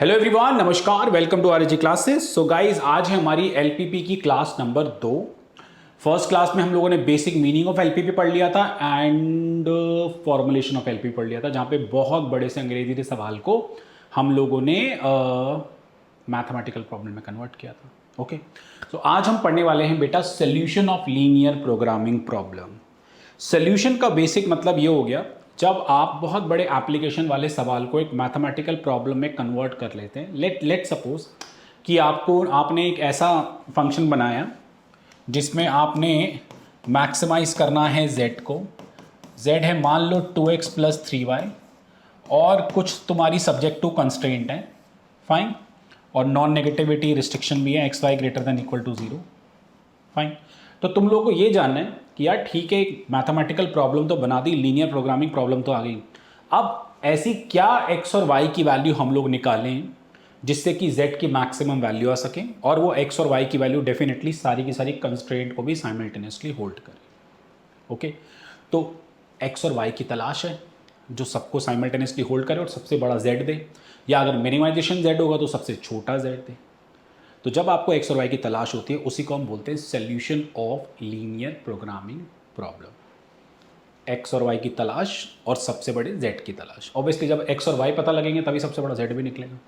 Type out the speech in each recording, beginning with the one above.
Hello everyone, नमस्कार, welcome to RG classes. So guys, आज है हमारी एलपीपी की क्लास नंबर 2। फर्स्ट क्लास में हम लोगों ने बेसिक मीनिंग ऑफ एलपीपी पढ़ लिया था एंड फॉर्मुलेशन ऑफ एलपीपी पढ़ लिया था, जहाँ पे बहुत बड़े से अंग्रेजी के सवाल को हम लोगों ने मैथमेटिकल प्रॉब्लम में कन्वर्ट किया था। ओके, तो आज हम पढ़ने वाले हैं बेटा solution of linear programming problem. Solution का बेसिक मतलब ये हो गया, जब आप बहुत बड़े एप्लीकेशन वाले सवाल को एक मैथमेटिकल प्रॉब्लम में कन्वर्ट कर लेते हैं। लेट सपोज कि आपने एक ऐसा फंक्शन बनाया जिसमें आपने मैक्सिमाइज करना है z को। z है मान लो 2x प्लस 3y और कुछ तुम्हारी सब्जेक्टिव कंस्ट्रेंट है, फाइन, और नॉन नेगेटिविटी रिस्ट्रिक्शन भी है, x y greater than equal to 0, fine. तो तुम लोगों को ये जानना है कि यार ठीक है, मैथमेटिकल प्रॉब्लम तो बना दी, लीनियर प्रोग्रामिंग प्रॉब्लम तो आ गई, अब ऐसी क्या एक्स और वाई की वैल्यू हम लोग निकालें जिससे कि z की मैक्सिमम वैल्यू आ सके और वो x और y की वैल्यू डेफिनेटली सारी की सारी कंस्ट्रेंट को भी साइमल्टेनियसली होल्ड करे। ओके, तो x और y की तलाश है जो सबको साइमल्टेनियसली होल्ड करे और सबसे बड़ा z दे, या अगर मिनिमाइजेशन z होगा तो सबसे छोटा z दे। तो जब आपको x और y की तलाश होती है उसी को हम बोलते हैं solution of linear programming problem. x और y की तलाश और सबसे बड़े z की तलाश। ऑब्वियसली जब x और y पता लगेंगे तभी सबसे बड़ा z भी निकलेगा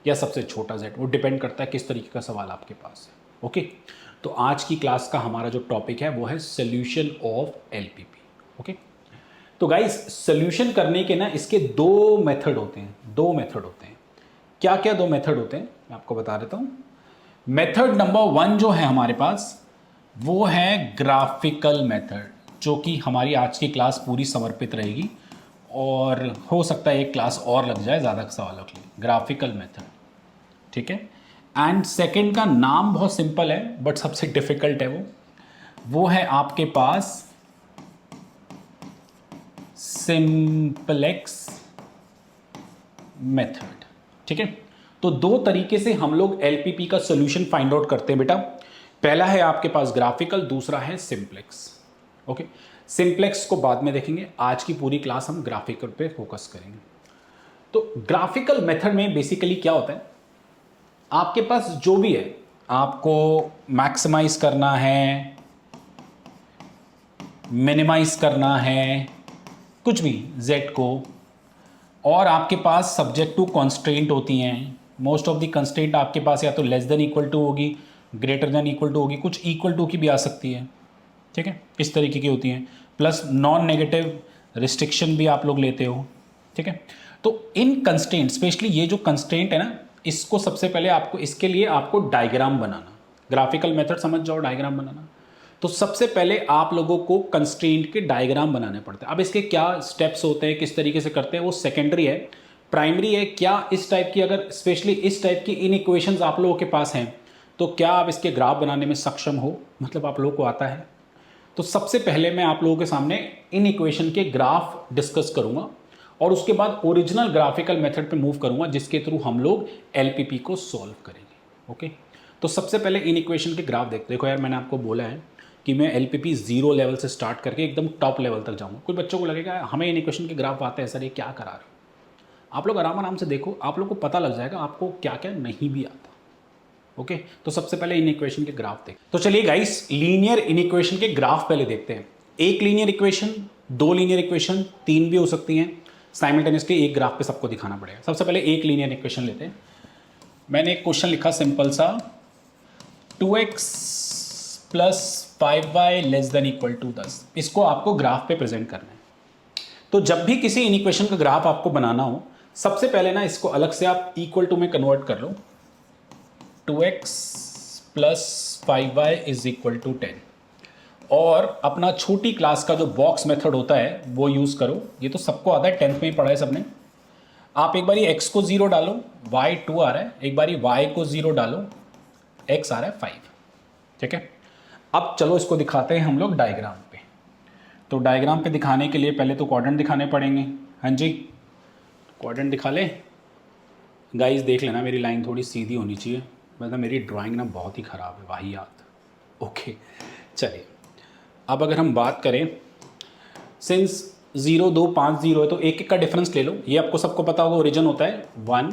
या सबसे छोटा z, वो डिपेंड करता है किस तरीके का सवाल आपके पास है। ओके, तो आज की क्लास का हमारा जो टॉपिक है वो है सोल्यूशन ऑफ एलपीपी। ओके, तो गाइस सोल्यूशन करने के ना इसके दो मेथड होते हैं। क्या क्या दो मेथड होते हैं मैं आपको बता देता हूँ। मेथड नंबर 1 जो है हमारे पास वो है ग्राफिकल मेथड, जो कि हमारी आज की क्लास पूरी समर्पित रहेगी और हो सकता है एक क्लास और लग जाए ज़्यादा सवालों के लिए। ग्राफिकल मेथड, ठीक है। एंड सेकंड का नाम बहुत सिंपल है बट सबसे डिफिकल्ट है, वो है आपके पास सिंपलेक्स मेथड, ठीक है। तो दो तरीके से हम लोग एलपीपी का सॉल्यूशन फाइंड आउट करते हैं बेटा। पहला है आपके पास ग्राफिकल, दूसरा है सिंपलेक्स। ओके, सिंपलेक्स को बाद में देखेंगे, आज की पूरी क्लास हम ग्राफिकल पे फोकस करेंगे। तो ग्राफिकल मेथड में बेसिकली क्या होता है, आपके पास जो भी है आपको मैक्सिमाइज करना है, मिनिमाइज करना है, कुछ भी z को, और आपके पास सब्जेक्टिव कॉन्स्ट्रेंट होती हैं। मोस्ट ऑफ द कंस्ट्रेंट आपके पास या तो लेस देन इक्वल टू होगी, ग्रेटर देन इक्वल टू होगी, कुछ इक्वल टू की भी आ सकती है, ठीक है, इस तरीके की होती हैं। प्लस नॉन नेगेटिव रिस्ट्रिक्शन भी आप लोग लेते हो, ठीक है। तो इन कंस्ट्रेंट, स्पेशली ये जो कंस्ट्रेंट है ना, इसको सबसे पहले आपको, इसके लिए आपको डायग्राम बनाना, ग्राफिकल मेथड समझ जाओ, डायग्राम बनाना। तो सबसे पहले आप लोगों को कंस्ट्रेंट के डायग्राम बनाने पड़ते हैं। अब इसके क्या स्टेप्स होते हैं, किस तरीके से करते हैं, वो सेकेंडरी है। प्राइमरी है क्या इस टाइप की, अगर स्पेशली इस टाइप की इन इक्वेशंस आप लोगों के पास हैं तो क्या आप इसके ग्राफ बनाने में सक्षम हो, मतलब आप लोगों को आता है। तो सबसे पहले मैं आप लोगों के सामने इन इक्वेशन के ग्राफ डिस्कस करूंगा और उसके बाद ओरिजिनल ग्राफिकल मेथड पे मूव करूंगा जिसके थ्रू हम लोग एलपीपी को सॉल्व करेंगे। ओके, तो सबसे पहले इन इक्वेशन के ग्राफ देखते। देखो यार, मैंने आपको बोला है कि मैं एलपीपी 0 लेवल से स्टार्ट करके एकदम टॉप लेवल तक जाऊंगा। कुछ बच्चों को लगेगा हमें इन इक्वेशन के ग्राफ आते हैं सर, ये क्या करा रहे हो। आप लोग आराम आराम से देखो, आप लोग को पता लग जाएगा आपको क्या क्या नहीं भी आता। ओके, तो सबसे पहले इन इक्वेशन के ग्राफ देख। तो चलिए गाइस, लीनियर इन इक्वेशन के ग्राफ पहले देखते हैं। एक लीनियर इक्वेशन, दो लीनियर इक्वेशन, तीन भी हो सकती हैं, साइमल्टेनियसली एक ग्राफ पे सबको दिखाना पड़ेगा। सबसे पहले एक लीनियर इक्वेशन लेते हैं। मैंने एक क्वेश्चन लिखा सिंपल सा, 2x plus 5y less than equal to 10। इसको आपको ग्राफ पे प्रेजेंट करना है। तो जब भी किसी इन इक्वेशन का ग्राफ आपको बनाना हो, सबसे पहले ना इसको अलग से आप इक्वल टू में कन्वर्ट कर लो। 2x plus 5y is equal to 10, और अपना छोटी क्लास का जो बॉक्स मेथड होता है वो यूज़ करो। ये तो सबको आता है, 10th में ही पढ़ा है सबने। आप एक बारी x को 0 डालो, y 2 आ रहा है, एक बारी y को 0 डालो, x आ रहा है 5, ठीक है। अब चलो इसको दिखाते हैं हम लोग डायग्राम पे। तो डायग्राम पे दिखाने के लिए पहले तो क्वाड्रेंट दिखाने पड़ेंगे। हाँ जी, क्वाड्रेंट दिखा ले गाइस। देख लेना मेरी लाइन थोड़ी सीधी होनी चाहिए, मतलब मेरी ड्राइंग ना बहुत ही ख़राब है, वाहियात। ओके, चलिए अब अगर हम बात करें, सिंस 0 2 5 0 है तो एक एक का डिफरेंस ले लो। ये आपको सबको पता होगा, ओरिजिन होता है 1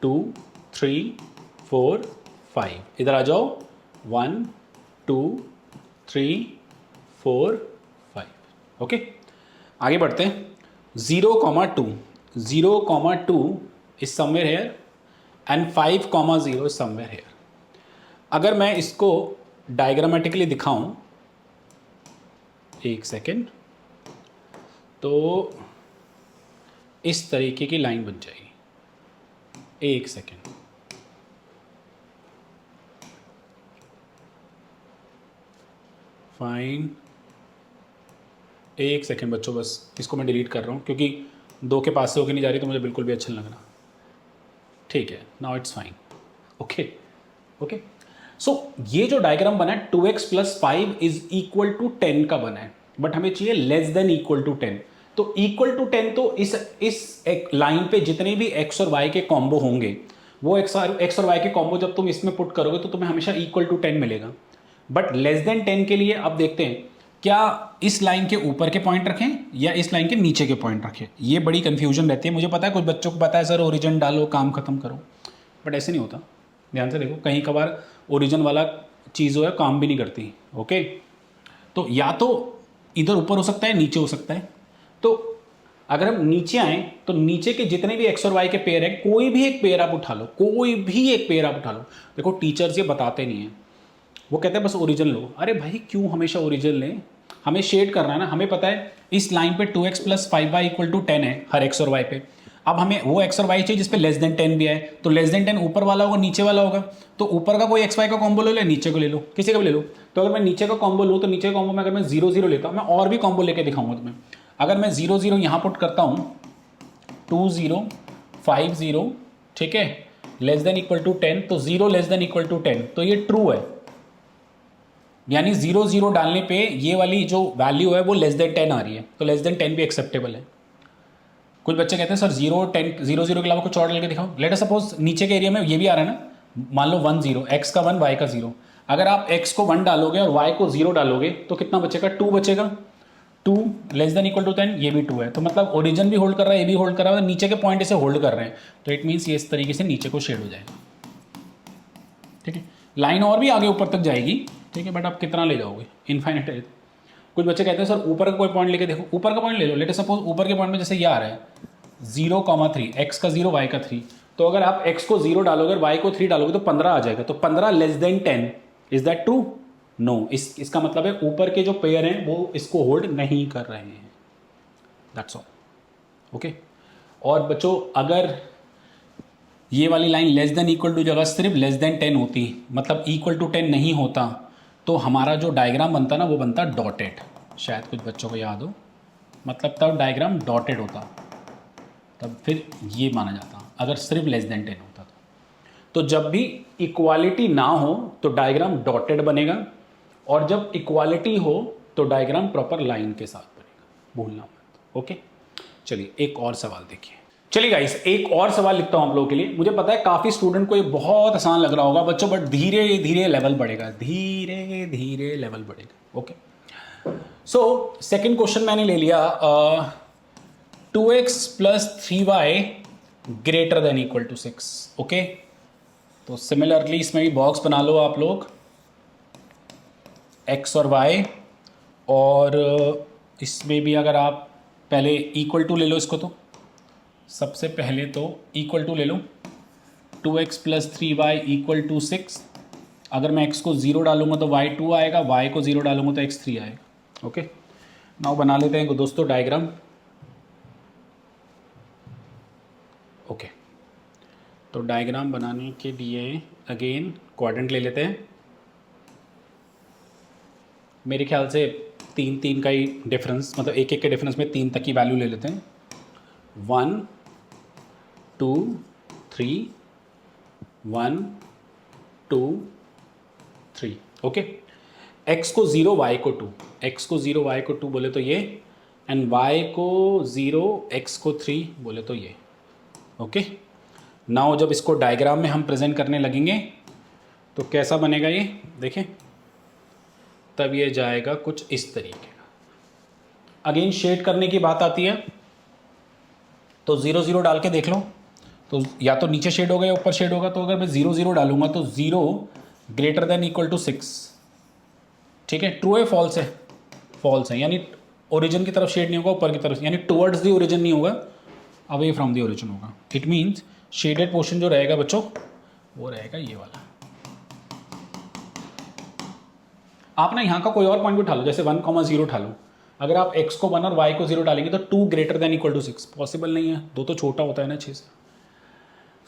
2 3 4 5, इधर आ जाओ 1 2 3 4 5। ओके, आगे बढ़ते हैं। 0,2 0,2 is somewhere here and 5,0 is somewhere here. अगर मैं इसको डायग्रामेटिकली दिखाऊं, एक सेकेंड, तो इस तरीके की लाइन बन जाएगी। एक सेकेंड, फाइन, एक सेकेंड बच्चों, बस इसको मैं डिलीट कर रहा हूँ क्योंकि 2 के पास से होके नहीं जा रही तो मुझे बिल्कुल भी अच्छा नहीं लग रहा। ठीक है, now it's fine. Okay okay, so ये जो डायग्राम बना है 2x + 5 इज इक्वल टू 10 का बना है, बट हमें चाहिए लेस देन इक्वल टू 10। तो इक्वल टू 10, तो इस एक लाइन पे जितने भी x और y के कॉम्बो होंगे, वो x और y के कॉम्बो जब तुम इसमें पुट करोगे तो तुम्हें हमेशा इक्वल टू 10 मिलेगा। बट लेस देन 10 के लिए अब देखते हैं, क्या इस लाइन के ऊपर के पॉइंट रखें या इस लाइन के नीचे के पॉइंट रखें। ये बड़ी कंफ्यूजन रहती है। मुझे पता है कुछ बच्चों को पता है सर ओरिजिन डालो काम खत्म करो, बट ऐसे नहीं होता। ध्यान से देखो, कहीं कभार ओरिजिन वाला चीज़ जो है काम भी नहीं करती। ओके, तो या तो इधर ऊपर हो सकता है, नीचे हो सकता है। तो अगर हम नीचे आए तो नीचे के जितने भी एक्स और वाई के पेयर हैं, कोई भी एक पेयर आप उठा लो, कोई भी एक पेयर आप उठा लो। देखो टीचर्स ये बताते नहीं हैं, वो कहते हैं बस ओरिजिन लो। अरे भाई क्यों हमेशा ओरिजिन लें, हमें शेड करना है ना। हमें पता है इस लाइन पे 2x + 5y = 10 है हर एक्स और वाई पे। अब हमें वो एक्स और वाई चाहिए जिस पे लेस देन 10 भी आए। तो लेस देन 10 ऊपर वाला होगा, नीचे वाला होगा। तो ऊपर का कोई एक्स वाई का कॉम्बो ले लो, नीचे को ले लो, किसी का भी ले लो। तो अगर मैं नीचे का कॉम्बो लूँ तो नीचे का कॉम्बो में अगर मैं 0 0 लेता हूँ, मैं और भी कॉम्बो लेके दिखाऊंगा तुम्हें। अगर मैं 0 0 यहाँ पुट करता हूँ, 2 0 5 0, ठीक है, लेस देन इक्वल टू 10, तो 0 लेस देन इक्वल टू 10, तो ये ट्रू है। यानी 0 0 डालने पे ये वाली जो वैल्यू है वो लेस देन 10 आ रही है, तो लेस देन 10 भी एक्सेप्टेबल है। कुछ बच्चे कहते हैं सर 0 10 0 0 के अलावा कुछ और डाल के दिखाओ। लेट अस सपोज नीचे के एरिया में ये भी आ रहा है ना, मान लो 1 0, x का 1 y का 0। अगर आप x को 1 डालोगे और y को 0 डालोगे तो कितना बचेगा, 2 बचेगा। 2 लेस देन इक्वल टू 10, ये भी 2 है। तो मतलब ओरिजिन भी होल्ड कर रहा है, ये भी होल्ड कर रहा है, नीचे के पॉइंट इसे होल्ड कर रहे हैं। तो इट मीन्स ये इस तरीके से नीचे को शेड हो जाएगा। ठीक है, लाइन और भी आगे ऊपर तक जाएगी, ठीक है, बट आप कितना ले जाओगे, इनफाइनाइट है। कुछ बच्चे कहते हैं सर ऊपर का कोई पॉइंट लेके देखो, ऊपर का पॉइंट ले लो। लेट अस सपोज ऊपर के पॉइंट में जैसे ये आ रहा है 0,3, x का 0 y का 3। तो अगर आप x को 0 डालोगे और y को 3 डालोगे तो 15 आ जाएगा। तो 15 less than 10, is that true? No, इसका मतलब है ऊपर के जो पेयर हैं वो इसको होल्ड नहीं कर रहे हैं। That's all. ओके, और बच्चों अगर ये वाली line less than equal to जगह सिर्फ लेस देन 10 होती, मतलब इक्वल टू 10 नहीं होता, तो हमारा जो डायग्राम बनता ना वो बनता डॉटेड। शायद कुछ बच्चों को याद हो, मतलब तब डायग्राम डॉटेड होता, तब फिर ये माना जाता अगर सिर्फ लेस देन 10 होता तो जब भी इक्वालिटी ना हो तो डायग्राम डॉटेड बनेगा, और जब इक्वालिटी हो तो डायग्राम प्रॉपर लाइन के साथ बनेगा, भूलना मत। ओके, चलिए एक और सवाल देखिए। चलिए गाइस, एक और सवाल लिखता हूं आप लोगों के लिए। मुझे पता है काफ़ी स्टूडेंट को ये बहुत आसान लग रहा होगा बच्चों, बट धीरे धीरे लेवल बढ़ेगा, धीरे धीरे लेवल बढ़ेगा। ओके, सो सेकंड क्वेश्चन मैंने ले लिया, 2x + 3y > 6। ओके, तो सिमिलरली इसमें भी बॉक्स बना लो आप लोग, x और y, और इसमें भी अगर आप पहले इक्वल टू ले लो इसको, तो सबसे पहले तो इक्वल टू ले लो, 2x + 3y = 6। अगर मैं x को 0 डालूंगा तो y 2 आएगा, y को 0 डालूंगा तो x 3 आएगा। ओके, नाउ बना लेते हैं दोस्तों डायग्राम। ओके, तो डायग्राम बनाने के लिए अगेन क्वाड्रेंट ले लेते हैं। मेरे ख्याल से 3 3 का ही डिफरेंस, मतलब एक एक के डिफरेंस में 3 तक की वैल्यू ले लेते हैं। 1 2 3, 1 2 3। ओके, x को 0 y को 2, x को 0 y को 2 बोले तो ये, एंड y को 0 x को 3 बोले तो ये। ओके, नाउ जब इसको डायग्राम में हम प्रेजेंट करने लगेंगे तो कैसा बनेगा ये देखें, तब ये जाएगा कुछ इस तरीके का। अगेन शेड करने की बात आती है तो 0 0 डाल के देख लो, तो या तो नीचे शेड होगा या ऊपर शेड होगा। तो अगर मैं 0 0 डालूंगा तो 0 ग्रेटर देन इक्वल टू 6, ठीक है। ट्रू है फॉल्स है? फॉल्स है, यानी ओरिजिन की तरफ शेड नहीं होगा, ऊपर की तरफ, यानी टुवर्ड्स द ओरिजिन नहीं होगा, अवे फ्रॉम द ओरिजिन होगा। इट मीन्स शेडेड पोर्शन जो रहेगा बच्चों वो रहेगा ये वाला। आप ना यहाँ का कोई और पॉइंट भी उठा लो, जैसे 1,0 उठा लो। अगर आप x को 1 और y को 0 डालेंगे तो 2 greater than equal to 6 possible नहीं है, 2 तो छोटा होता है ना 6 से।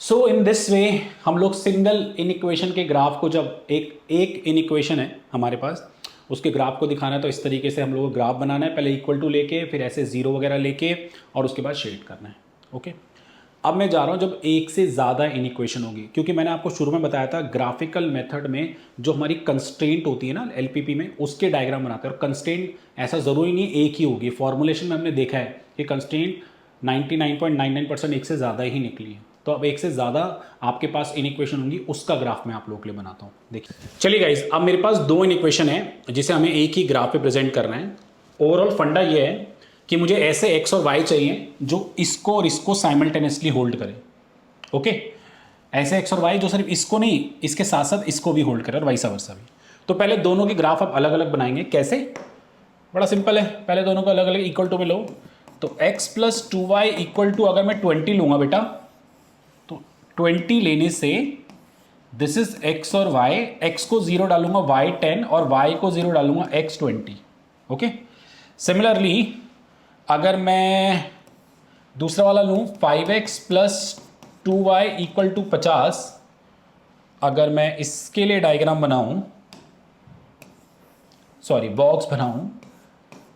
सो इन दिस वे हम लोग सिंगल इन इक्वेशन के ग्राफ को, जब एक इन इक्वेशन है हमारे पास, उसके ग्राफ को दिखाना है तो इस तरीके से हम लोग को ग्राफ बनाना है, पहले इक्वल टू लेके, फिर ऐसे 0 वगैरह लेके, और उसके बाद शेड करना है। ओके, अब मैं जा रहा हूँ जब एक से ज़्यादा इन इक्वेशन होगी, क्योंकि मैंने आपको शुरू में बताया था ग्राफिकल मेथड में जो हमारी कंस्ट्रेंट होती है ना एलपीपी में, उसके डायग्राम बनाते हैं। और कंस्ट्रेंट ऐसा ज़रूरी नहीं एक ही होगी, फॉर्मुलेशन में हमने देखा है कि कंस्ट्रेंट 99.99% एक से ज़्यादा ही निकली है। तो अब एक से ज़्यादा आपके पास इन इक्वेशन होंगी, उसका ग्राफ मैं आप लोगों के लिए बनाता हूँ। देखिए चलिए गाइज, अब मेरे पास 2 इन इक्वेशन है जिसे हमें एक ही ग्राफ पे प्रेजेंट करना है। ओवरऑल फंडा ये है कि मुझे ऐसे x और y चाहिए जो इसको और इसको साइमल्टेनियसली होल्ड करे। ओके, ऐसे x और y जो सिर्फ इसको नहीं, इसके साथ साथ इसको भी होल्ड करे और वाइस वर्सा भी। तो पहले दोनों की ग्राफ आप अलग अलग बनाएंगे। कैसे? बड़ा सिंपल है, पहले दोनों को अलग अलग इक्वल टू में लो। तो x plus 2y equal to, अगर मैं 20 लूंगा बेटा, तो 20 लेने से दिस इज x और y, x को 0 डालूंगा y 10 और y को 0 डालूंगा x 20। ओके, सिमिलरली अगर मैं दूसरा वाला लूँ 5x plus 2y equal to 50, अगर मैं इसके लिए डायग्राम बनाऊँ, सॉरी बॉक्स बनाऊँ,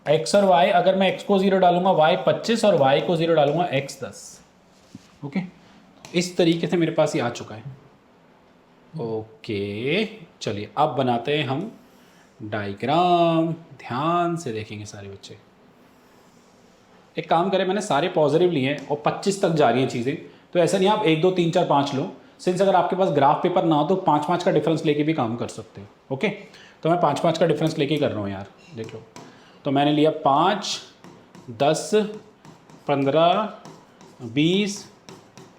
x और y, अगर मैं x को 0 डालूंगा y 25 और y को 0 डालूंगा x 10। ओके, इस तरीके से मेरे पास ये आ चुका है। ओके, चलिए अब बनाते हैं हम डायग्राम। ध्यान से देखेंगे सारे बच्चे। एक काम करें, मैंने सारे पॉजिटिव लिए हैं और 25 तक जा रही हैं चीज़ें, तो ऐसा नहीं आप 1 2 3 4 5 लो। सिंस अगर आपके पास ग्राफ पेपर ना हो तो 5 5 का डिफरेंस लेके भी काम कर सकते हो। ओके, तो मैं 5 5 का डिफरेंस लेके कर रहा हूँ यार, देख लो। तो मैंने लिया 5 10 15 20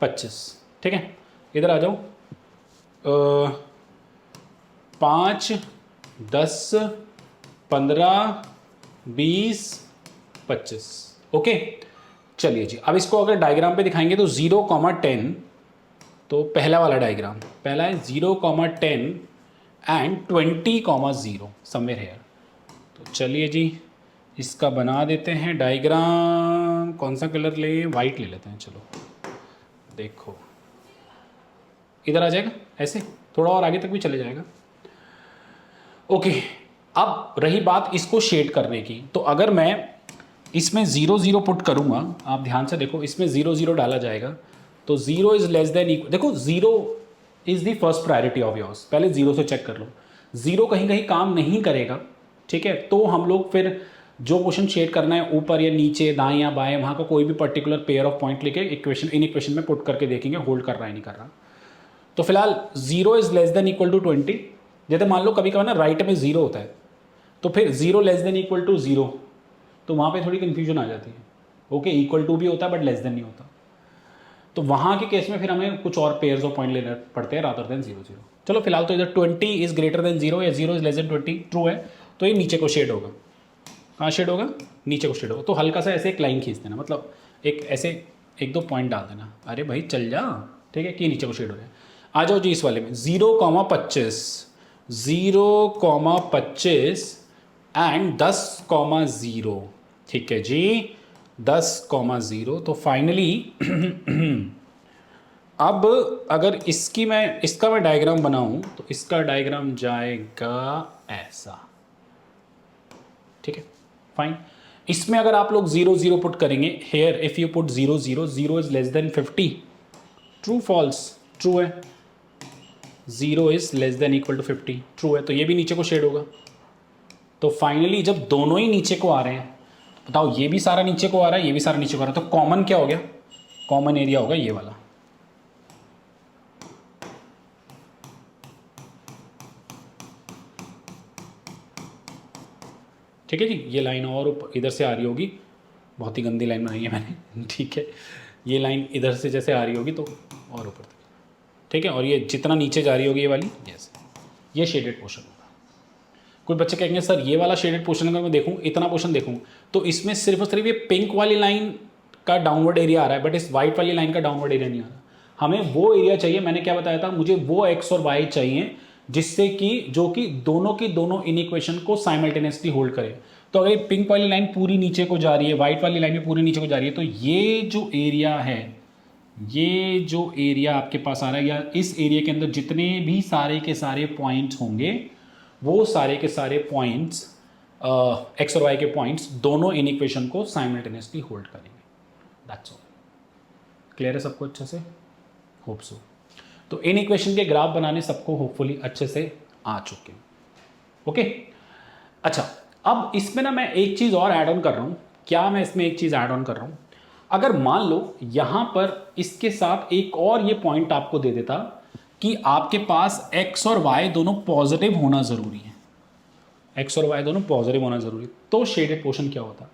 25, ठीक है। इधर आ जाओ, 5 10 15 20 25। ओके, चलिए जी, अब इसको अगर डायग्राम पे दिखाएंगे तो 0,10, तो पहला वाला डायग्राम, पहला है 0,10 एंड 20,0 समवेयर हेयर। तो चलिए जी, इसका बना देते हैं डायग्राम। कौन सा कलर ले? वाइट ले लेते हैं। चलो देखो, इधर आ जाएगा ऐसे, थोड़ा और आगे तक भी चले जाएगा। ओके, अब रही बात इसको शेड करने की, तो अगर मैं इसमें 0 0 पुट करूंगा, आप ध्यान से देखो, इसमें 0 0 डाला जाएगा तो 0 इज लेस देन इक्वल, देखो 0 is the first priority of yours, पहले 0 से चेक कर लो। 0 कहीं कहीं काम नहीं करेगा, ठीक है, तो हम लोग फिर जो क्वेश्चन शेड करना है ऊपर या नीचे दाएं या बाएं, वहाँ का कोई भी पर्टिकुलर पेयर ऑफ पॉइंट लेके इक्वेशन इन इक्वेशन में पुट करके देखेंगे होल्ड कर रहा है नहीं कर रहा। तो फिलहाल 0 is less than equal to 20। जैसे मान लो कभी कभी ना राइट में 0 होता है, तो फिर 0 लेस देन इक्वल टू 0, तो वहाँ पे थोड़ी कन्फ्यूजन आ जाती है। ओके, इक्वल टू भी होता है बट लेस देन नहीं होता, तो वहाँ के केस में फिर हमें कुछ और पेयर्स ऑफ पॉइंट लेने पड़ते हैं रादर देन 0 0। चलो फिलहाल तो इधर 20 इज ग्रेटर देन 0 या 0 इज लेस देन 20 ट्रू है, तो ये नीचे को शेड होगा। कहाँ शेड होगा? नीचे को शेड होगा। तो हल्का सा ऐसे एक लाइन खींच देना, मतलब एक ऐसे 1 2 पॉइंट डाल देना, अरे भाई चल जा, ठीक है, कि नीचे को शेड हो रहा है। आ जाओ जी इस वाले में 0,25 एंड 10,0, ठीक है जी, 10,0। तो फाइनली अब अगर इसका मैं डायग्राम बनाऊं तो इसका डायग्राम जाएगा ऐसा, ठीक है, फाइन। इसमें अगर आप लोग 0 0 पुट करेंगे, here if you put 0 0, 0 is less than 50, true false? True है। 0 is less than equal to 50, true है, तो ये भी नीचे को शेड होगा। तो फाइनली जब दोनों ही नीचे को आ रहे हैं, बताओ ये भी सारा नीचे को आ रहा है, ये भी सारा नीचे को आ रहा है, तो कॉमन क्या हो गया? कॉमन एरिया होगा ये वाला। ठीक है जी, ये लाइन और इधर से आ रही होगी, बहुत ही गंदी लाइन बनाई है मैंने ठीक है, ये लाइन इधर से जैसे आ रही होगी तो और ऊपर तक, ठीक है, और ये जितना नीचे जा रही होगी ये वाली जैसे, ये शेडेड पोर्शन होगा। कोई बच्चे कहेंगे सर ये वाला शेडेड पोर्शन अगर मैं देखूँ, इतना पोर्शन देखूँ, तो इसमें सिर्फ और सिर्फ ये पिंक वाली लाइन का डाउनवर्ड एरिया आ रहा है, बट इस वाइट वाली लाइन का डाउनवर्ड एरिया नहीं आ रहा। हमें वो एरिया चाहिए, मैंने क्या बताया था, मुझे वो एक्स और वाई चाहिए जिससे कि जो कि दोनों की दोनों इन इक्वेशन को साइमल्टेनियसली होल्ड करे। तो अगर पिंक वाली लाइन पूरी नीचे को जा रही है, वाइट वाली लाइन भी पूरी नीचे को जा रही है, तो ये जो एरिया है, ये जो एरिया आपके पास आ रहा है, या इस एरिया के अंदर जितने भी सारे के सारे पॉइंट्स होंगे, वो सारे के सारे पॉइंट्स एक्स और वाई के पॉइंट्स दोनों इन इक्वेशन को साइमल्टेनियसली होल्ड करेंगे। That's all. क्लियर है सबको अच्छे से? Hope so. तो इन इक्वेशन के ग्राफ बनाने सबको होपफुली अच्छे से आ चुके हैं। ओके, अच्छा, अब इसमें ना मैं एक चीज़ और ऐड ऑन कर रहा हूँ। क्या मैं इसमें एक चीज़ ऐड ऑन कर रहा हूँ, अगर मान लो यहाँ पर इसके साथ एक और ये पॉइंट आपको दे देता कि आपके पास x और y दोनों पॉजिटिव होना ज़रूरी है, x और y दोनों पॉजिटिव होना ज़रूरी, तो शेडेड पोर्शन क्या होता।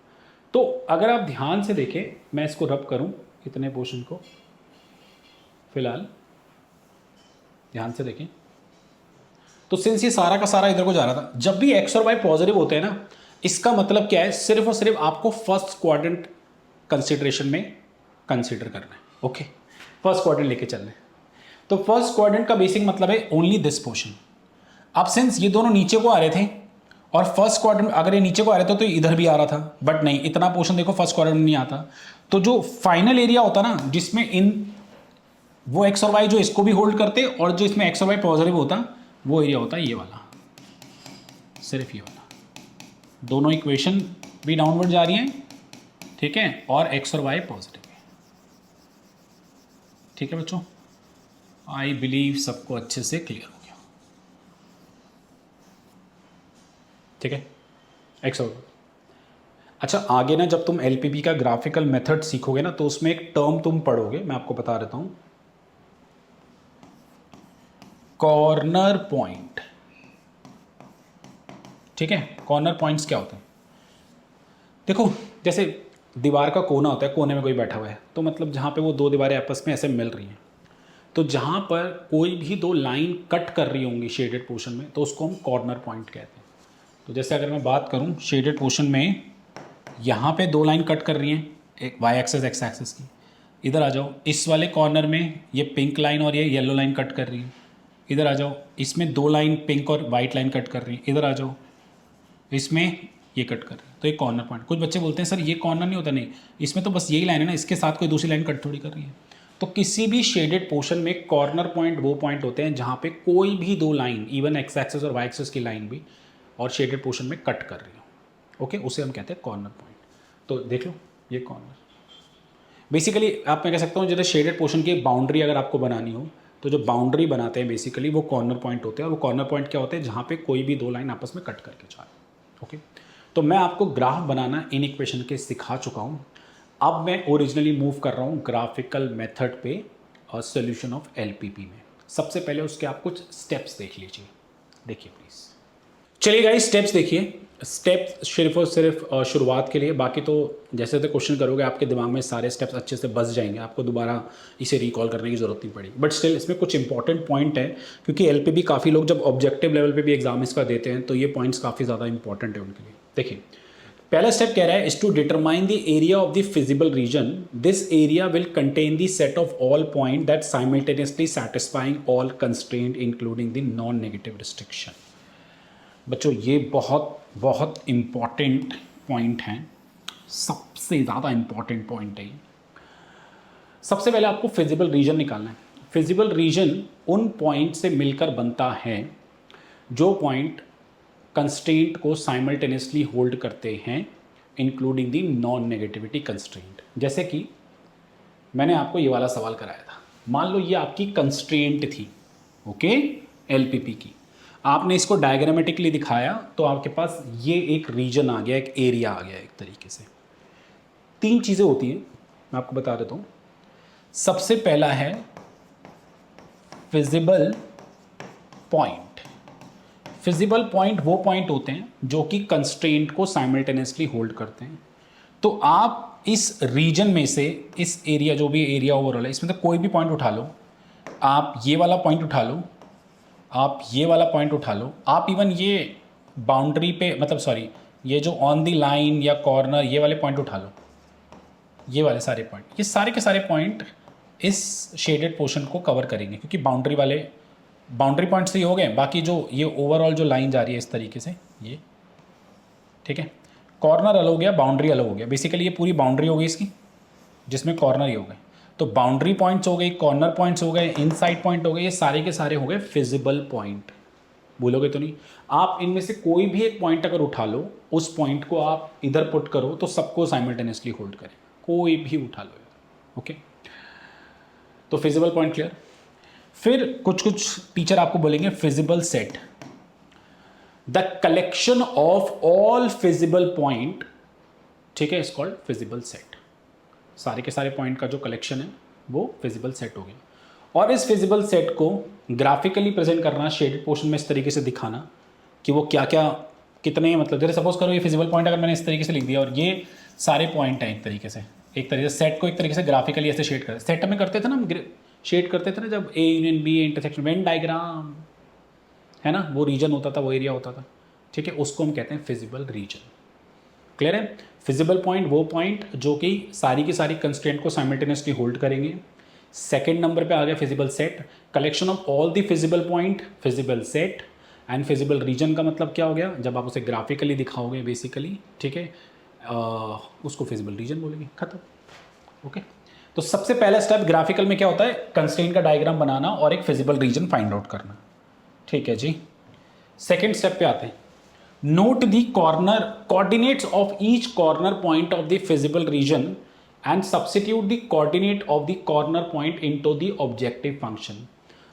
तो अगर आप ध्यान से देखें, मैं इसको रब करूँ इतने पोर्शन को, फिलहाल ध्यान से देखें, तो सिंस ये सारा का सारा इधर को जा रहा था, जब भी x और y पॉजिटिव होते हैं ना, इसका मतलब क्या है, सिर्फ और सिर्फ आपको फर्स्ट क्वाड्रेंट कंसिडरेशन में कंसिडर करना है। ओके, फर्स्ट क्वाड्रेंट लेके चलना है। तो फर्स्ट क्वाड्रेंट का बेसिक मतलब है ओनली दिस पोर्शन। अब सिंस ये दोनों नीचे को आ रहे थे और फर्स्ट क्वाड्रेंट अगर ये नीचे को आ रहे थे तो इधर भी आ रहा था, बट नहीं, इतना पोर्शन देखो फर्स्ट क्वाड्रेंट में नहीं आता। तो जो फाइनल एरिया होता ना, जिसमें इन वो एक्स और वाई जो इसको भी होल्ड करते और जो इसमें एक्स और वाई पॉजिटिव होता, वो एरिया होता ये वाला, सिर्फ ये वाला। दोनों इक्वेशन भी डाउनवर्ड जा रही हैं, ठीक है, और एक्स और वाई पॉजिटिव है। ठीक है बच्चों, आई बिलीव सबको अच्छे से क्लियर हो गया। ठीक है, एक्स और, अच्छा आगे ना जब तुम एलपीबी का ग्राफिकल मेथड सीखोगे ना, तो उसमें एक टर्म तुम पढ़ोगे, मैं आपको बता देता हूं, कॉर्नर पॉइंट। ठीक है, कॉर्नर पॉइंट्स क्या होते हैं? देखो, जैसे दीवार का कोना होता है, कोने में कोई बैठा हुआ है, तो मतलब जहाँ पे वो दो दीवारें आपस में ऐसे मिल रही हैं, तो जहाँ पर कोई भी दो लाइन कट कर रही होंगी शेडेड पोर्शन में, तो उसको हम कॉर्नर पॉइंट कहते हैं। तो जैसे अगर मैं बात करूँ शेडेड पोर्शन में, यहाँ पे दो लाइन कट कर रही हैं, एक वाई एक्सेस एक्स एक्सेस की, इधर आ जाओ, इस वाले कॉर्नर में ये पिंक लाइन और ये येलो लाइन कट कर रही है, इधर आ जाओ, इसमें दो लाइन पिंक और वाइट लाइन कट कर रही है, इधर आ जाओ, इसमें ये कट कर रही है, तो एक कॉर्नर पॉइंट। कुछ बच्चे बोलते हैं सर ये कॉर्नर नहीं होता, नहीं, इसमें तो बस यही लाइन है ना, इसके साथ कोई दूसरी लाइन कट थोड़ी कर रही है। तो किसी भी शेडेड पोर्शन में कॉर्नर पॉइंट वो पॉइंट होते हैं जहाँ पे कोई भी दो लाइन, इवन एक्स एक्सेस और वाई एक्सेस की लाइन भी और शेडेड पोर्शन में कट कर रही हो। ओके, उसे हम कहते हैं कॉर्नर पॉइंट। तो देख लो, ये कॉर्नर बेसिकली आप मैं कह सकता हूँ, जैसे शेडेड पोर्शन की बाउंड्री अगर आपको बनानी हो, तो जो बाउंड्री बनाते हैं बेसिकली वो कॉर्नर पॉइंट होते हैं। और वो कॉर्नर पॉइंट क्या होते हैं? जहाँ पे कोई भी दो लाइन आपस में कट करके जा रहे हैं। ओके, तो मैं आपको ग्राफ बनाना इन इक्वेशन के सिखा चुका हूँ। अब मैं ओरिजिनली मूव कर रहा हूँ ग्राफिकल मेथड पे और सोल्यूशन ऑफ एलपीपी में। सबसे पहले उसके आप कुछ स्टेप्स देख लीजिए, देखिए प्लीज़। चलिए गाइस, स्टेप्स देखिए। स्टेप्स सिर्फ और सिर्फ शुरुआत के लिए, बाकी तो जैसे जैसे क्वेश्चन करोगे आपके दिमाग में सारे स्टेप्स अच्छे से बस जाएंगे, आपको दोबारा इसे रिकॉल करने की ज़रूरत नहीं पड़ेगी। बट स्टिल इसमें कुछ इंपॉर्टेंट पॉइंट है, क्योंकि एलपीबी काफ़ी लोग जब ऑब्जेक्टिव लेवल पे भी एग्जाम इसका देते हैं, तो ये पॉइंट्स काफ़ी ज़्यादा इंपॉर्टेंट है उनके लिए। देखिए, पहला स्टेप कह रहा है is to determine the area of the feasible region. This area will contain the set of all point that simultaneously satisfying all constraint including the non negative restriction. बच्चों, ये बहुत बहुत इम्पॉर्टेंट पॉइंट हैं, सबसे ज़्यादा इम्पॉर्टेंट पॉइंट है ये। सबसे पहले आपको फिजिबल रीजन निकालना है। फिजिबल रीजन उन पॉइंट से मिलकर बनता है जो पॉइंट कंस्ट्रेंट को साइमल्टेनियसली होल्ड करते हैं, including the non negativity constraint. जैसे कि मैंने आपको ये वाला सवाल कराया था, मान लो ये आपकी कंस्ट्रेंट थी, ओके, एलपीपी की। आपने इसको डायग्रामेटिकली दिखाया तो आपके पास ये एक रीजन आ गया, एक एरिया आ गया एक तरीके से। तीन चीज़ें होती हैं, मैं आपको बता देता हूँ। सबसे पहला है फिजिबल पॉइंट। फिजिबल पॉइंट वो पॉइंट होते हैं जो कि कंस्ट्रेंट को साइमल्टेनियसली होल्ड करते हैं। तो आप आप इस रीजन में से, इस एरिया जो भी एरिया ओवरऑल है इसमें से कोई भी पॉइंट उठा लो, आप ये वाला पॉइंट उठा लो, आप ये वाला पॉइंट उठा लो, आप इवन ये बाउंड्री पे मतलब सॉरी ये जो ऑन दी लाइन या कॉर्नर ये वाले पॉइंट उठा लो, ये वाले सारे पॉइंट, ये सारे के सारे पॉइंट इस शेडेड पोर्शन को कवर करेंगे क्योंकि बाउंड्री पॉइंट्स ही हो गए। बाकी जो ये ओवरऑल जो लाइन जा रही है इस तरीके से ये, ठीक है, कॉर्नर अलग हो गया, बाउंड्री अलग हो गया, बेसिकली ये पूरी बाउंड्री हो गई इसकी जिसमें कॉर्नर ही हो गए। तो बाउंड्री पॉइंट्स हो गई, कॉर्नर पॉइंट्स हो गए, इनसाइड पॉइंट हो गए, ये सारे के सारे हो गए फिजिबल पॉइंट। बोलोगे तो नहीं? आप इनमें से कोई भी एक पॉइंट अगर उठा लो, उस पॉइंट को आप इधर पुट करो तो सबको साइमल्टेनियसली होल्ड करें, कोई भी उठा लो। ओके, तो फिजिबल पॉइंट क्लियर। फिर कुछ टीचर आपको बोलेंगे feasible set, the collection of all feasible point, ठीक है, इज कॉल्ड फिजिबल सेट। सारे के सारे पॉइंट का जो कलेक्शन है वो फिजिबल सेट हो गया। और इस फिजिबल सेट को ग्राफिकली प्रेजेंट करना, शेडेड पोर्शन में इस तरीके से दिखाना कि वो क्या क्या कितने, मतलब जैसे सपोज करो ये फिजिबल पॉइंट अगर मैंने इस तरीके से लिख दिया और ये सारे पॉइंट हैं, एक तरीके से सेट को एक तरीके से ग्राफिकली ऐसे शेड करते, सेट में करते थे ना हम, शेड करते थे ना जब A union B intersection Venn diagram, है ना, वो रीजन होता था, वो एरिया होता था, ठीक है, उसको हम कहते हैं फिजिबल रीजन। क्लियर है? फिजिबल पॉइंट वो पॉइंट जो कि सारी की सारी कंस्ट्रेंट को साइमल्टेनियसली होल्ड करेंगे। सेकेंड नंबर पे आ गया feasible set, collection of all the feasible point, feasible set. And feasible region का मतलब क्या हो गया? जब आप उसे ग्राफिकली दिखाओगे बेसिकली, ठीक है, उसको फिजिबल रीजन बोलेंगे, खत्म। ओके, तो सबसे पहला स्टेप ग्राफिकल में क्या होता है? कंस्ट्रेंट का डायग्राम बनाना और एक फिजिबल रीजन फाइंड आउट करना, ठीक है जी। सेकेंड स्टेप पे आते हैं, note the corner coordinates of each corner point of the feasible reason and substitute the coordinate of the corner point into the objective function.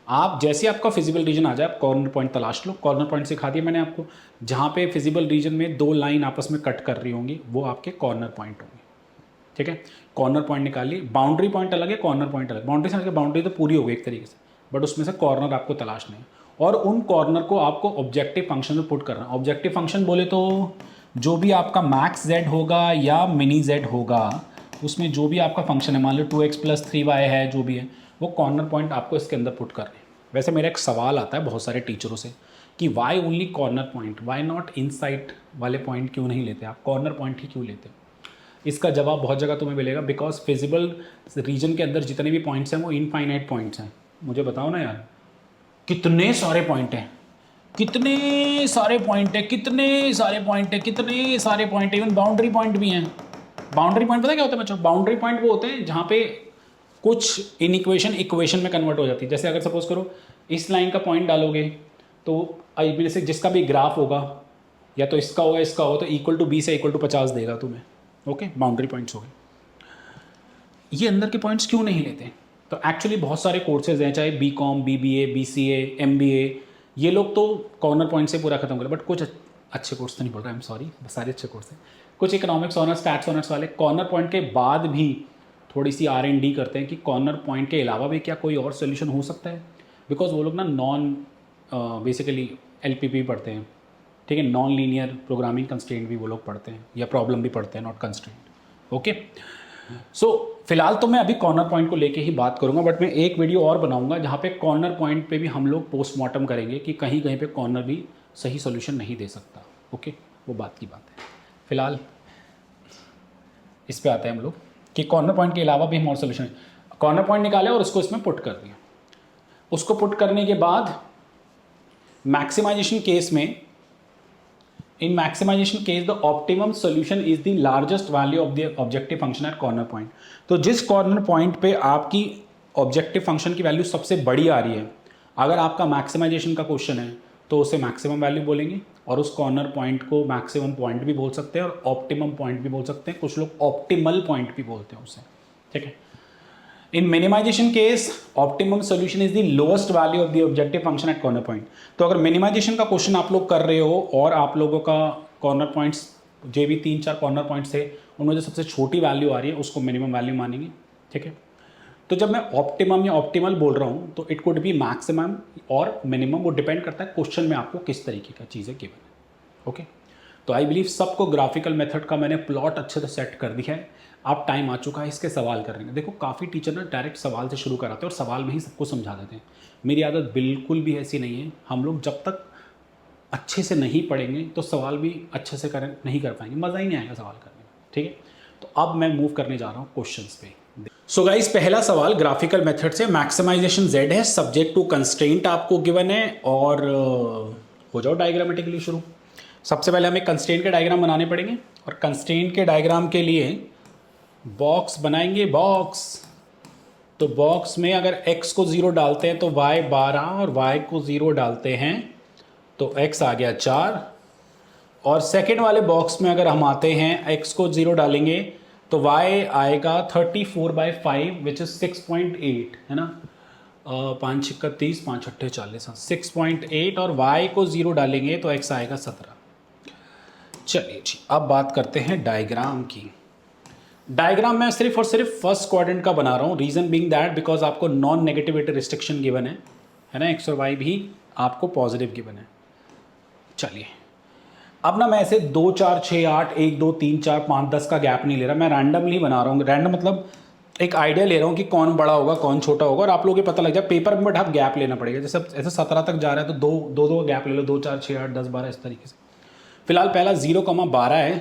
आप जैसे आपका फिजिबल रीजन आ जाए, आप कॉर्नर पॉइंट तलाश लो। कॉर्नर पॉइंट सिखा दिया मैंने आपको, जहाँ पे फिजिबल रीजन में दो लाइन आपस में कट कर रही होंगी वो आपके कॉर्नर पॉइंट होंगे, ठीक है। कॉर्नर पॉइंट निकाल ली, बाउंड्री पॉइंट अलग है, कॉर्नर पॉइंट अलग। बाउंड्री से बाउंड्री तो पूरी हो गई एक तरीके से, बट उसमें से कॉर्नर आपको तलाशना है और उन कॉर्नर को आपको ऑब्जेक्टिव फंक्शन में पुट करना। ऑब्जेक्टिव फंक्शन बोले तो जो भी आपका मैक्स जेड होगा या मिनी जेड होगा, उसमें जो भी आपका फंक्शन है, मान लो 2x + 3y है, जो भी है वो कॉर्नर पॉइंट आपको इसके अंदर पुट करना है। वैसे मेरा एक सवाल आता है बहुत सारे टीचरों से कि why only corner point, why not inside वाले पॉइंट क्यों नहीं लेते आप, कॉर्नर पॉइंट ही क्यों लेते? इसका जवाब बहुत जगह तुम्हें मिलेगा, बिकॉज फिजिबल रीजन के अंदर जितने भी पॉइंट्स हैं वो इनफाइनाइट पॉइंट्स हैं। मुझे बताओ ना यार, कितने सारे पॉइंट हैं, कितने सारे पॉइंट हैं, कितने सारे पॉइंट हैं, कितने सारे पॉइंट हैं, इवन बाउंड्री पॉइंट भी हैं। बाउंड्री पॉइंट पता क्या होता है बच्चों? बाउंड्री पॉइंट वो होते हैं जहाँ पे कुछ इन इक्वेशन में कन्वर्ट हो जाती है। जैसे अगर सपोज करो इस लाइन का पॉइंट डालोगे तो जैसे जिसका भी ग्राफ होगा, या तो इसका होगा, इसका होगा, तो इक्वल टू 20 से इक्वल टू 50 देगा तुम्हें। ओके, बाउंड्री पॉइंट्स हो गए। ये अंदर के पॉइंट्स क्यों नहीं लेते? तो एक्चुअली बहुत सारे कोर्सेज हैं, चाहे BCom, BBA, BCA, MBA, ये लोग तो कॉर्नर पॉइंट से पूरा खत्म करें, बट कुछ अच्छे कोर्स तो नहीं बोल रहा, आई एम सॉरी, सारे अच्छे कोर्स हैं। कुछ इकोनॉमिक्स ऑनर्स, स्टैट्स ऑनर्स वाले कॉर्नर पॉइंट के बाद भी थोड़ी सी R&D करते हैं कि कॉर्नर पॉइंट के अलावा भी क्या कोई और सोल्यूशन हो सकता है, बिकॉज वो लोग ना बेसिकली LPP पढ़ते हैं, ठीक है, नॉन लीनियर प्रोग्रामिंग कंस्ट्रेंट भी वो लोग पढ़ते हैं, या प्रॉब्लम भी पढ़ते हैं, नॉट कंस्ट्रेंट। ओके, सो फिलहाल तो मैं अभी कॉर्नर पॉइंट को लेके ही बात करूंगा, बट मैं एक वीडियो और बनाऊंगा जहाँ पे कॉर्नर पॉइंट पे भी हम लोग पोस्टमार्टम करेंगे कि कहीं कहीं पे कॉर्नर भी सही सोल्यूशन नहीं दे सकता। ओके, वो बात की बात है। फिलहाल इस पे आते हैं हम लोग कि कॉर्नर पॉइंट के अलावा भी हम और सोल्यूशन, कॉर्नर पॉइंट निकाले और उसको इसमें पुट कर दिया। उसको पुट करने के बाद मैक्सिमाइजेशन केस में, in maximization case the optimum solution is the largest value of the objective function at corner point। तो जिस कॉर्नर पॉइंट पे आपकी ऑब्जेक्टिव फंक्शन की वैल्यू सबसे बड़ी आ रही है, अगर आपका मैक्सिमाइजेशन का क्वेश्चन है तो उसे मैक्सिमम वैल्यू बोलेंगे, और उस कॉर्नर पॉइंट को मैक्सिमम पॉइंट भी बोल सकते हैं और ऑप्टिमम पॉइंट भी बोल सकते हैं, कुछ लोग ऑप्टिमल पॉइंट भी बोलते हैं उसे, ठीक है। In minimization case optimum solution is the lowest value of the objective function at corner point. तो अगर मिनिमाइजेशन का क्वेश्चन आप लोग कर रहे हो और आप लोगों का कॉर्नर पॉइंट्स जो भी 3-4 कॉर्नर पॉइंट्स है उनमें जो सबसे छोटी वैल्यू आ रही है उसको मिनिमम वैल्यू मानेंगे, ठीक है। तो जब मैं ऑप्टिमम या ऑप्टिमल बोल रहा हूँ तो इट कुड बी मैक्सिमम और मिनिमम, वो डिपेंड करता है क्वेश्चन में आपको किस तरीके का चीज़ें गिवन है। ओके, तो आई बिलीव सबको ग्राफिकल मेथड का मैंने प्लॉट अच्छे से सेट कर दिया है। अब टाइम आ चुका है इसके सवाल करने का। देखो काफ़ी टीचर ना डायरेक्ट सवाल से शुरू कराते हैं और सवाल में ही सबको समझा देते हैं। मेरी आदत बिल्कुल भी ऐसी नहीं है। हम लोग जब तक अच्छे से नहीं पढ़ेंगे तो सवाल भी अच्छे से नहीं कर पाएंगे, मज़ा ही नहीं आएगा सवाल करने में, ठीक है। तो अब मैं मूव करने जा रहा हूँ क्वेश्चंस पे। सो गाइस, पहला सवाल ग्राफिकल मेथड से, मैक्सिमाइजेशन z है, सब्जेक्ट टू कंस्ट्रेंट आपको गिवन है, और हो जाओ डायग्रामेटिकली शुरू। सबसे पहले हमें कंस्ट्रेंट के डायग्राम बनाने पड़ेंगे, और कंस्ट्रेंट के डायग्राम के लिए बॉक्स बनाएंगे। बॉक्स, तो बॉक्स में अगर x को 0 डालते हैं तो y 12, और y को 0 डालते हैं तो x आ गया 4। और सेकेंड वाले बॉक्स में अगर हम आते हैं, x को 0 डालेंगे तो y आएगा 34/5 विच इज़ 6.8, है ना। 5 छिक्का 30, 5 अट्ठे 40, 6.8, और y को 0 डालेंगे तो x आएगा 17। चलिए जी, अब बात करते हैं डायग्राम की। डायग्राम मैं सिर्फ और सिर्फ फर्स्ट क्वाड्रेंट का बना रहा हूँ, रीज़न बीइंग दैट बिकॉज आपको नॉन नेगेटिविटी रिस्ट्रिक्शन गिवन है ना, x और y भी आपको पॉजिटिव गिवन है। चलिए, अब ना मैं ऐसे 2 4 6 8 1 2 3 4 5 10 का गैप नहीं ले रहा, मैं रैंडमली बना रहा हूँ। रैंडम मतलब एक आइडिया ले रहा हूँ कि कौन बड़ा होगा कौन छोटा होगा, और आप लोगों को पता लग जाए पेपर में, बट आप गैप लेना पड़ेगा। जैसे ऐसे 17 तक जा रहा है तो दो गैप ले लो, 2 4 6 8 10 12 इस तरीके से। फिलहाल पहला 0,12 है,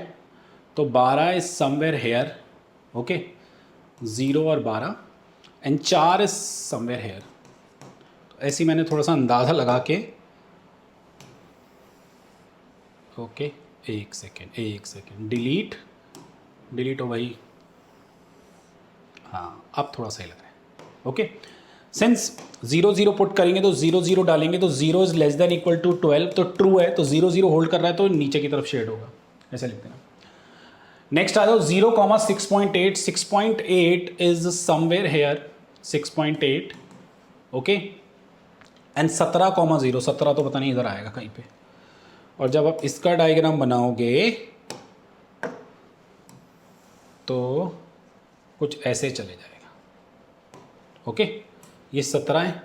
तो 12 इज समवेयर हेयर, ओके, 0 और 12, एंड 4 इज समवेयर हेयर। ऐसे ही मैंने थोड़ा सा अंदाज़ा लगा के, ओके, एक सेकेंड, डिलीट हो भाई, हाँ अब थोड़ा सही लग रहा है, ओके। सिंस 0 0 पुट करेंगे तो 0 0 डालेंगे तो 0 is less than equal to 12, तो ट्रू है, तो 0 0 होल्ड कर रहा है तो नीचे की तरफ शेड होगा, ऐसे लिखते हैं। नेक्स्ट आ जाओ 0,6.8, 6.8 is somewhere here, 6.8, okay, and 17,0, 17 तो पता नहीं इधर आएगा कहीं पे। और जब आप इसका डायग्राम बनाओगे तो कुछ ऐसे चले जाएगा, ओके। ये 17 है,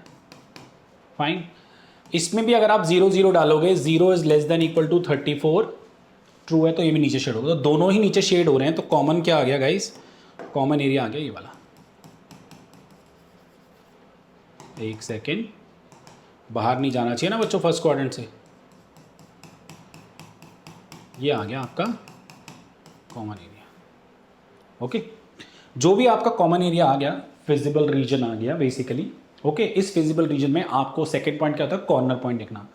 फाइन। इसमें भी अगर आप 0 0 डालोगे, 0 is less than equal to 34, true है, तो ये भी नीचे शेड होगा। तो दोनों ही नीचे शेड हो रहे हैं, तो कॉमन क्या आ गया गाइस, कॉमन एरिया आ गया ये वाला। एक सेकेंड, बाहर नहीं जाना चाहिए ना बच्चों फर्स्ट क्वाड्रेंट से। ये आ गया आपका कॉमन एरिया, ओके। जो भी आपका कॉमन एरिया आ गया, फिजिबल रीजन आ गया बेसिकली, ओके। इस फिजिबल रीजन में आपको सेकंड पॉइंट क्या होता है, कॉर्नर पॉइंट लिखना।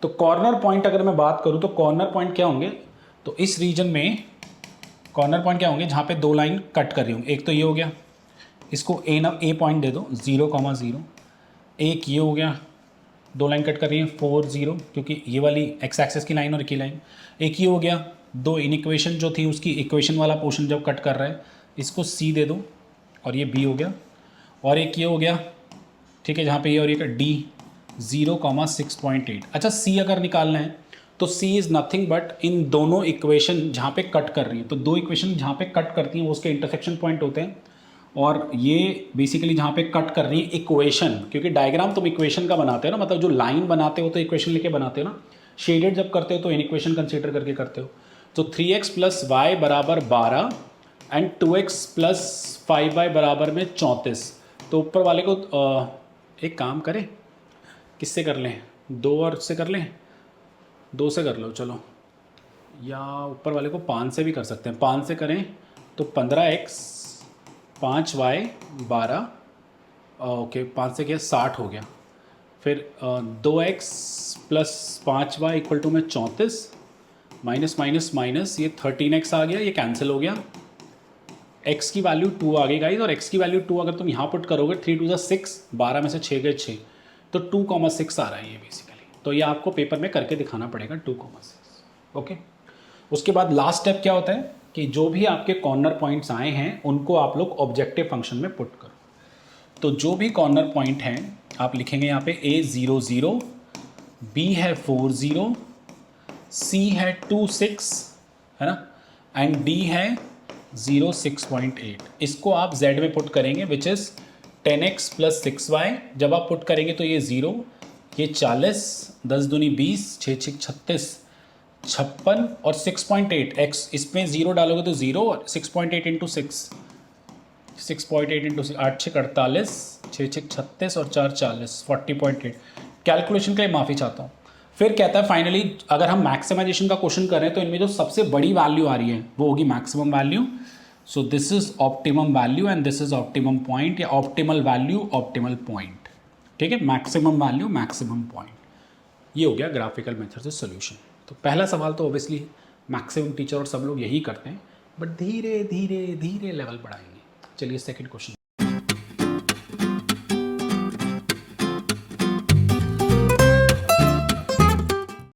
तो कॉर्नर पॉइंट अगर मैं बात करूं तो कॉर्नर पॉइंट क्या होंगे, तो इस रीजन में कॉर्नर पॉइंट क्या होंगे, जहां पे दो लाइन कट कर रही होंगी। एक तो ये हो गया, इसको ए पॉइंट दे दो, 0,0। एक ये हो गया, दो लाइन कट कर रही है 4 0, क्योंकि ये वाली एक्स एक्सेस की लाइन और की लाइन। एक ये हो गया, दो इन इक्वेशन जो थी उसकी इक्वेशन वाला पोर्शन जब कट कर रहा है, इसको सी दे दो, और ये बी हो गया। और एक ये हो गया, ठीक है, जहाँ पे ये और ये डी, 0,6.8। अच्छा, सी अगर निकालना है तो सी इज़ नथिंग बट इन दोनों इक्वेशन जहाँ पे कट कर रही है, तो दो इक्वेशन जहाँ पे कट करती हैं वो उसके इंटरसेक्शन पॉइंट होते हैं। और ये बेसिकली जहाँ पे कट कर रही है इक्वेशन, क्योंकि डायग्राम तुम इक्वेशन का बनाते हो ना, मतलब जो लाइन बनाते हो तो इक्वेशन लेके बनाते हो ना, शेडेड जब करते हो तो इन इक्वेशन कंसीडर करके करते हो। तो 3x + y बराबर 12 एंड 2x + 5y बराबर में 34। तो ऊपर वाले को एक काम करें, किससे कर लें, 2 और से कर लें, 2 से कर लो चलो, या ऊपर वाले को 5 से भी कर सकते हैं। 5 से करें तो 15x 5y 12, ओके, 5 से क्या 60 हो गया। फिर 2x + 5y = में 34, माइनस माइनस माइनस, ये 13x आ गया, ये कैंसिल हो गया। x की वैल्यू 2 आ गई गाइज, और x की वैल्यू 2 अगर तुम यहाँ पुट करोगे, 3 2 6, 12 में से 6 गए 6, तो 2,6 आ रहा है ये बेसिकली। तो ये आपको पेपर में करके दिखाना पड़ेगा, 2,6, ओके। उसके बाद लास्ट स्टेप क्या होता है कि जो भी आपके कॉर्नर पॉइंट्स आए हैं उनको आप लोग ऑब्जेक्टिव फंक्शन में पुट करो। तो जो भी कॉर्नर पॉइंट हैं आप लिखेंगे यहाँ पे a 0 0, b है 4 0, c है 2 6, है ना, एंड d है 0 6.8। इसको आप z में पुट करेंगे विच इज़ 10x + 6y। जब आप पुट करेंगे तो ये 0, ये 40, 10 दूनी 20, 6 6 36, 56 और 6.8 एक्स, इसमें 0 डालोगे तो 0 और 6.8 इंटू 6.8 इंटू 8 6 48 6 6 36 और 4 40 40.8। कैलकुलेशन के लिए माफ़ी चाहता हूँ। फिर कहता है फाइनली अगर हम मैक्सिमाइजेशन का क्वेश्चन कर रहे हैं तो इनमें जो सबसे बड़ी वैल्यू आ रही है वो होगी maximum value. So this is optimum value and this is optimum point, या ऑप्टिमल वैल्यू ऑप्टिमल पॉइंट। ठीक है, मैक्सिमम वैल्यू मैक्सिमम पॉइंट। ये हो गया ग्राफिकल मेथड से सोल्यूशन। तो पहला सवाल तो ऑब्वियसली मैक्सिमम टीचर और सब लोग यही करते हैं, बट धीरे धीरे धीरे लेवल बढ़ाएंगे। चलिए सेकंड क्वेश्चन।